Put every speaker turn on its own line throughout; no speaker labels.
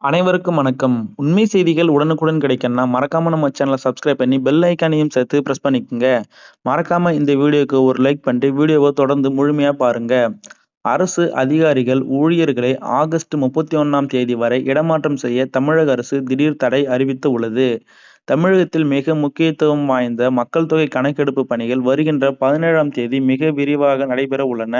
அனைவருக்கும் வணக்கம். உண்மை செய்திகள் உடனுக்குடன் கிடைக்கணும்னா, மறக்காம நம்ம சேனல சப்ஸ்கிரைப் பண்ணி பெல் ஐகானையும் சேர்த்து பிரஸ் பண்ணிக்கங்க. மறக்காம இந்த வீடியோக்கு ஒரு லைக் பண்ணிட்டு வீடியோவ தொடர்ந்து முழுமையா பாருங்க. அரசு அதிகாரிகள், ஊழியர்களை ஆகஸ்ட் 31ஆம் தேதி வரை இடமாற்றம் செய்ய தமிழக அரசு திடீர் தடை அறிவித்து உள்ளது. தமிழகத்தில் மிக முக்கியத்துவம் வாய்ந்த மக்கள் தொகை கணக்கெடுப்பு பணிகள் வருகின்ற 17ஆம் தேதி மிக விரிவாக நடைபெற உள்ளன.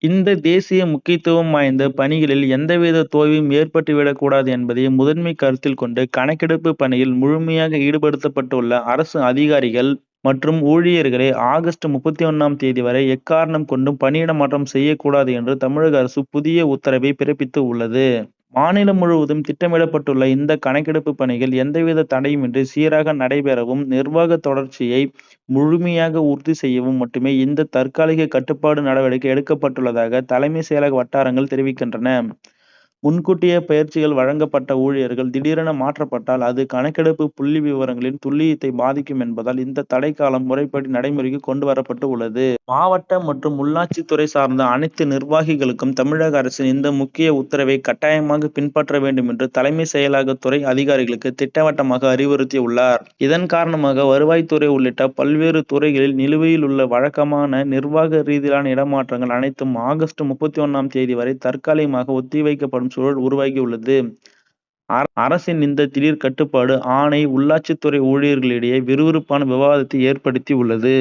இந்த தேசிய முக்கியத்துவம் வாய்ந்த பணிகளில் எந்தவித தோல்வியும் ஏற்பட்டுவிடக் கூடாது என்பதை முதன்மை கருத்தில் கொண்டு கணக்கெடுப்பு பணியில் முழுமையாக ஈடுபடுத்தப்பட்டுள்ள அரசு அதிகாரிகள் மற்றும் ஊழியர்களை ஆகஸ்ட் 31ஆம் தேதி வரை எக்காரணம் கொண்டும் பணியிட மாற்றம் செய்யக்கூடாது என்று தமிழக அரசு புதிய உத்தரவை பிறப்பித்து உள்ளது. மாநிலம் முழுவதும் திட்டமிடப்பட்டுள்ள இந்த கணக்கெடுப்பு பணிகள் எந்தவித தடையுமின்றி சீராக நடைபெறவும், நிர்வாக தொடர்ச்சியை முழுமையாக உறுதி செய்யவும் மட்டுமே இந்த தற்காலிக கட்டுப்பாடு நடவடிக்கை எடுக்கப்பட்டுள்ளதாக தலைமை செயலக வட்டாரங்கள் தெரிவிக்கின்றன. முன்கூட்டியே பயிற்சிகள் வழங்கப்பட்ட ஊழியர்கள் திடீரென மாற்றப்பட்டால் அது கணக்கெடுப்பு புள்ளி விவரங்களின் துல்லியத்தை பாதிக்கும் என்பதால் இந்த தடை காலம் முறைப்படி நடைமுறைக்கு கொண்டு வரப்பட்டு உள்ளது. மாவட்ட மற்றும் உள்ளாட்சித்துறை சார்ந்த அனைத்து நிர்வாகிகளுக்கும் தமிழக அரசின் இந்த முக்கிய உத்தரவை கட்டாயமாக பின்பற்ற வேண்டும் என்று தலைமை செயலகத்துறை அதிகாரிகளுக்கு திட்டவட்டமாக அறிவுறுத்தியுள்ளார். இதன் காரணமாக வருவாய்த்துறை உள்ளிட்ட பல்வேறு துறைகளில் நிலுவையில் உள்ள வழக்கமான நிர்வாக ரீதியிலான இடமாற்றங்கள் அனைத்தும் ஆகஸ்ட் 31ஆம் தேதி வரை தற்காலிகமாக ஒத்திவைக்கப்படும் சூழல் உருவாகியுள்ளது. அரசின் இந்த திடீர் கட்டுப்பாடு ஆணை உள்ளாட்சித்துறை ஊழியர்களிடையே விறுவிறுப்பான விவாதத்தை ஏற்படுத்தி உள்ளது.